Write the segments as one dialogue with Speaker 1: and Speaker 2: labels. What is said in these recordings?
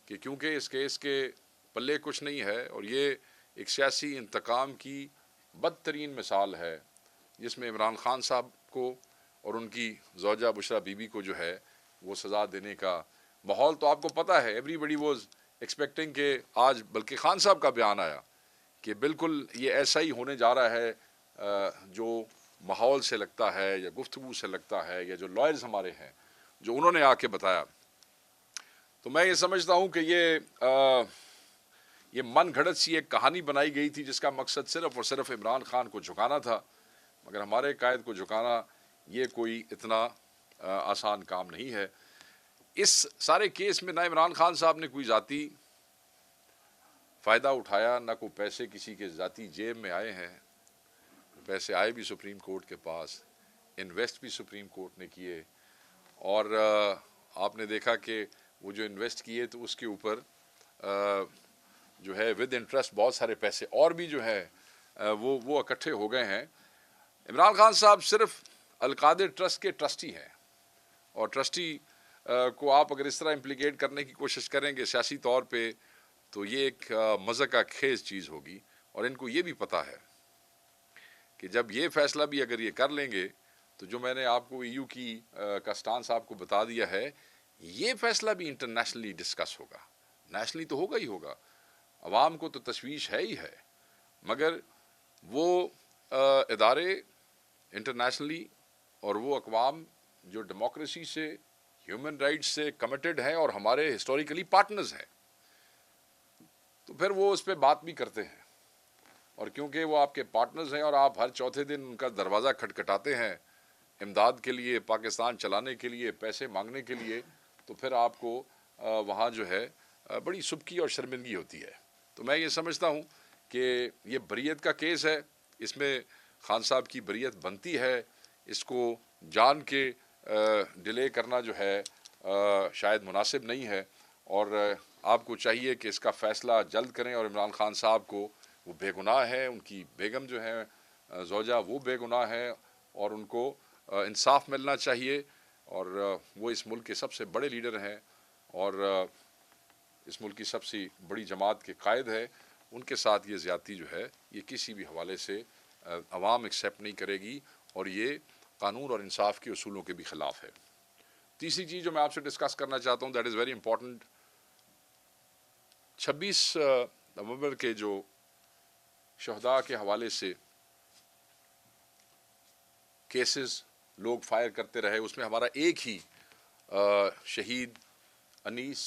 Speaker 1: کہ کیونکہ اس کیس کے پلے کچھ نہیں ہے اور یہ ایک سیاسی انتقام کی بدترین مثال ہے جس میں عمران خان صاحب کو اور ان کی زوجہ بشرا بی بی کو جو ہے وہ سزا دینے کا ماحول تو آپ کو پتہ ہے. ایوری بڈی واز ایکسپیکٹنگ کہ آج بلکہ خان صاحب کا بیان آیا کہ بالکل یہ ایسا ہی ہونے جا رہا ہے جو ماحول سے لگتا ہے یا گفتگو سے لگتا ہے یا جو لائرز ہمارے ہیں جو انہوں نے آ کے بتایا. تو میں یہ سمجھتا ہوں کہ یہ من گھڑت سی ایک کہانی بنائی گئی تھی جس کا مقصد صرف اور صرف عمران خان کو جھکانا تھا، مگر ہمارے قائد کو جھکانا یہ کوئی اتنا آسان کام نہیں ہے. اس سارے کیس میں نہ عمران خان صاحب نے کوئی ذاتی فائدہ اٹھایا، نہ کوئی پیسے کسی کے ذاتی جیب میں آئے ہیں. پیسے آئے بھی سپریم کورٹ کے پاس، انویسٹ بھی سپریم کورٹ نے کیے، اور آپ نے دیکھا کہ وہ جو انویسٹ کیے تو اس کے اوپر جو ہے ود انٹرسٹ بہت سارے پیسے اور بھی جو ہے وہ اکٹھے ہو گئے ہیں. عمران خان صاحب صرف القادر ٹرسٹ کے ٹرسٹی ہیں، اور ٹرسٹی کو آپ اگر اس طرح امپلیکیٹ کرنے کی کوشش کریں گے سیاسی طور پہ تو یہ ایک مذاق خیز چیز ہوگی. اور ان کو یہ بھی پتہ ہے کہ جب یہ فیصلہ بھی اگر یہ کر لیں گے تو جو میں نے آپ کو EU کی کا سٹانس آپ کو بتا دیا ہے، یہ فیصلہ بھی انٹرنیشنلی ڈسکس ہوگا. نیشنلی تو ہوگا ہی ہوگا، عوام کو تو تشویش ہے ہی ہے، مگر وہ ادارے انٹرنیشنلی اور وہ اقوام جو ڈیموکریسی سے، ہیومن رائٹس سے کمیٹڈ ہیں اور ہمارے ہسٹوریکلی پارٹنرز ہیں، تو پھر وہ اس پہ بات بھی کرتے ہیں. اور کیونکہ وہ آپ کے پارٹنرز ہیں اور آپ ہر چوتھے دن ان کا دروازہ کھٹکھٹاتے ہیں امداد کے لیے، پاکستان چلانے کے لیے، پیسے مانگنے کے لیے، تو پھر آپ کو وہاں جو ہے بڑی سبکی اور شرمندگی ہوتی ہے. تو میں یہ سمجھتا ہوں کہ یہ بریت کا کیس ہے، اس میں خان صاحب کی بریت بنتی ہے. اس کو جان کے ڈیلے کرنا جو ہے شاید مناسب نہیں ہے، اور آپ کو چاہیے کہ اس کا فیصلہ جلد کریں. اور عمران خان صاحب کو، وہ بے گناہ ہے، ان کی بیگم جو ہے زوجہ وہ بے گناہ ہے، اور ان کو انصاف ملنا چاہیے. اور وہ اس ملک کے سب سے بڑے لیڈر ہیں اور اس ملک کی سب سے بڑی جماعت کے قائد ہے. ان کے ساتھ یہ زیادتی جو ہے یہ کسی بھی حوالے سے عوام ایکسیپٹ نہیں کرے گی، اور یہ قانون اور انصاف کے اصولوں کے بھی خلاف ہے. تیسری چیز جو میں آپ سے ڈسکس کرنا چاہتا ہوں، دیٹ از ویری امپورٹنٹ. 26 نومبر کے جو شہداء کے حوالے سے کیسز لوگ فائر کرتے رہے، اس میں ہمارا ایک ہی شہید انیس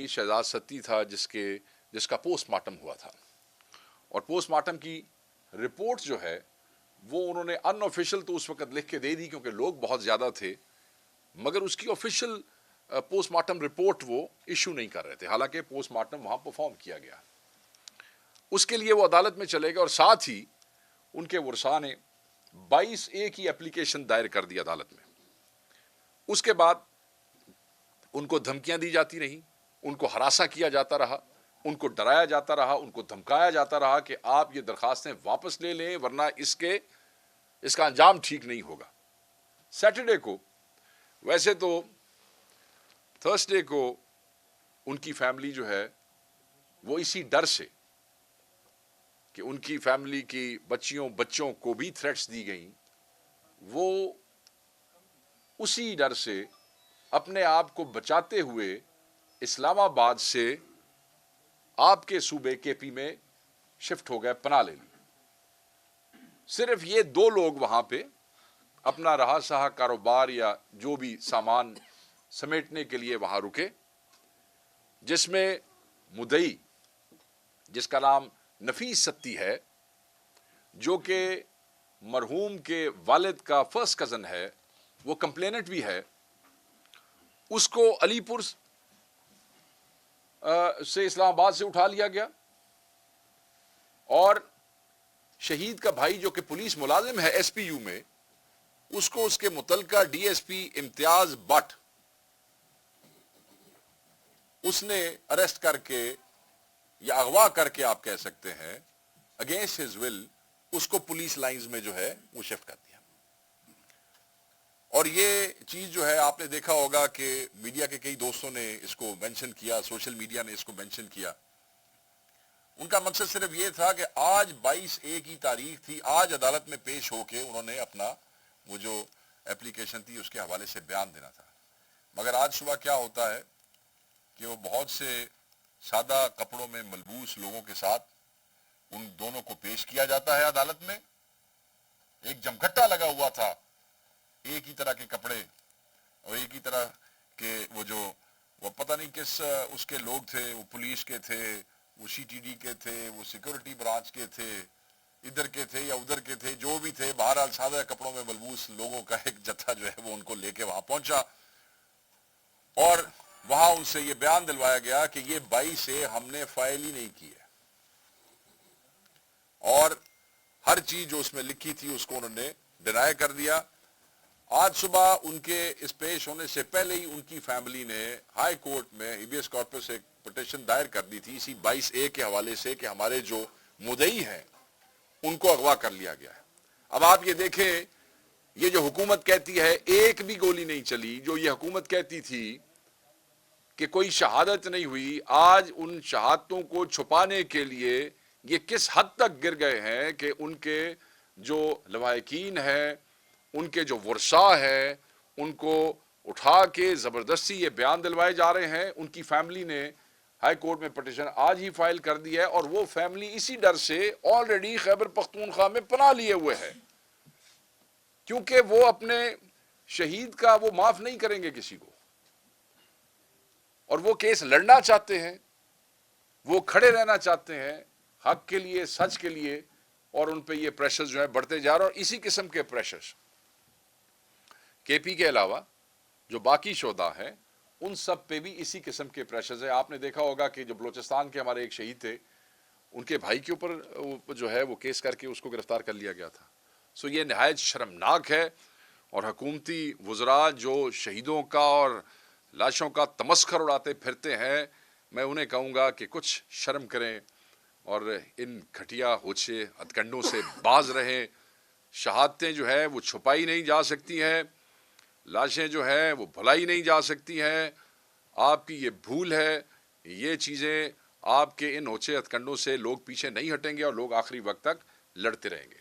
Speaker 1: شہزاد ستی تھا جس کا پوسٹ مارٹم ہوا تھا. اور پوسٹ مارٹم کی رپورٹ جو ہے وہ انہوں نے ان آفیشیل تو اس وقت لکھ کے دے دی کیونکہ لوگ بہت زیادہ تھے، مگر اس کی آفیشیل پوسٹ مارٹم رپورٹ وہ ایشو نہیں کر رہے تھے، حالانکہ پوسٹ مارٹم وہاں پرفارم کیا گیا. اس کے لیے وہ عدالت میں چلے گئے، اور ساتھ ہی ان کے ورثاء نے 22A کی اپلیکیشن دائر کر دی عدالت میں. اس کے بعد ان کو دھمکیاں دی جاتی رہیں، ان کو ہراساں کیا جاتا رہا، ان کو ڈرایا جاتا رہا، ان کو دھمکایا جاتا رہا کہ آپ یہ درخواستیں واپس لے لیں ورنہ اس کا انجام ٹھیک نہیں ہوگا. سیٹرڈے کو، ویسے تو تھرسڈے کو ان کی فیملی جو ہے وہ اسی ڈر سے کہ ان کی فیملی کی بچوں کو بھی تھریٹس دی گئیں، وہ اسی ڈر سے اپنے آپ کو بچاتے ہوئے اسلام آباد سے آپ کے صوبے KP میں شفٹ ہو گئے، پناہ لے لی. صرف یہ 2 لوگ وہاں پہ اپنا رہا سہا کاروبار یا جو بھی سامان سمیٹنے کے لیے وہاں رکے، جس میں مدعی جس کا نام نفیس ستی ہے، جو کہ مرحوم کے والد کا فرسٹ کزن ہے، وہ کمپلیننٹ بھی ہے. اس کو علی پور سے اسلام آباد سے اٹھا لیا گیا، اور شہید کا بھائی جو کہ پولیس ملازم ہے SPU میں، اس کو اس کے متعلقہ DSP امتیاز بٹ اس نے اریسٹ کر کے یا اغوا کر کے آپ کہہ سکتے ہیں اگینسٹ ہز ول اس کو پولیس لائنز میں جو ہے وہ شفٹ کر دیا. اور یہ چیز جو ہے آپ نے دیکھا ہوگا کہ میڈیا کے کئی دوستوں نے اس کو مینشن کیا، سوشل میڈیا نے اس کو مینشن کیا. ان کا مقصد صرف یہ تھا کہ آج 22/1 کی تاریخ تھی، آج عدالت میں پیش ہو کے انہوں نے اپنا وہ جو اپلیکیشن تھی اس کے حوالے سے بیان دینا تھا. مگر آج صبح کیا ہوتا ہے کہ وہ بہت سے سادہ کپڑوں میں ملبوس لوگوں کے ساتھ ان دونوں کو پیش کیا جاتا ہے عدالت میں. ایک جمگھٹا لگا ہوا تھا، ایک ہی طرح کے کپڑے اور ایک ہی طرح کے وہ پتہ نہیں کس اس کے لوگ تھے، وہ پولیس کے تھے، وہ سی ٹی ڈی کے تھے، وہ سیکورٹی برانچ کے تھے، ادھر کے تھے یا ادھر کے تھے، جو بھی تھے، بہرحال سادہ کپڑوں میں ملبوس لوگوں کا ایک جتھا جو ہے وہ ان کو لے کے وہاں پہنچا اور وہاں ان سے یہ بیان دلوایا گیا کہ یہ 22 سے ہم نے فائل ہی نہیں کی ہے اور ہر چیز جو اس میں لکھی تھی اس کو انہوں نے ڈینائی کر دیا. آج صبح ان کے اس پیش ہونے سے پہلے ہی ان کی فیملی نے ہائی کورٹ میں ہیبیس کارپس ایک پٹیشن دائر کر دی تھی اسی 22/1 کے حوالے سے کہ ہمارے جو مدعی ہیں ان کو اغوا کر لیا گیا ہے. اب آپ یہ دیکھیں، یہ جو حکومت کہتی ہے ایک بھی گولی نہیں چلی، جو یہ حکومت کہتی تھی کہ کوئی شہادت نہیں ہوئی، آج ان شہادتوں کو چھپانے کے لیے یہ کس حد تک گر گئے ہیں کہ ان کے جو لواحقین ہیں، ان کے جو ورثاء ہیں، ان کو اٹھا کے زبردستی یہ بیان دلوائے جا رہے ہیں. ان کی فیملی نے ہائی کورٹ میں پٹیشن آج ہی فائل کر دی ہے اور وہ فیملی اسی ڈر سے آلریڈی خیبر پختونخوا میں پناہ لیے ہوئے ہے، کیونکہ وہ اپنے شہید کا وہ معاف نہیں کریں گے کسی کو، اور وہ کیس لڑنا چاہتے ہیں، وہ کھڑے رہنا چاہتے ہیں حق کے لیے، سچ کے لیے، اور ان پہ یہ پریشر جو ہے بڑھتے جا رہا ہے. اور اسی قسم کے پریشر کے پی کے علاوہ جو باقی شہداء ہیں ان سب پہ بھی اسی قسم کے پریشرز ہیں. آپ نے دیکھا ہوگا کہ جو بلوچستان کے ہمارے ایک شہید تھے، ان کے بھائی کے اوپر جو ہے وہ کیس کر کے اس کو گرفتار کر لیا گیا تھا. سو یہ نہایت شرمناک ہے اور حکومتی وزراء جو شہیدوں کا اور لاشوں کا تمسخر اڑاتے پھرتے ہیں، میں انہیں کہوں گا کہ کچھ شرم کریں اور ان گھٹیا ہوچے ہتھ کنڈوں سے باز رہیں. شہادتیں جو ہے وہ چھپائی نہیں جا سکتی ہیں، لاشیں جو ہیں وہ بھلائی نہیں جا سکتی ہیں. آپ کی یہ بھول ہے. یہ چیزیں آپ کے ان ہوچے ہتھ کنڈوں سے لوگ پیچھے نہیں ہٹیں گے اور لوگ آخری وقت تک لڑتے رہیں گے.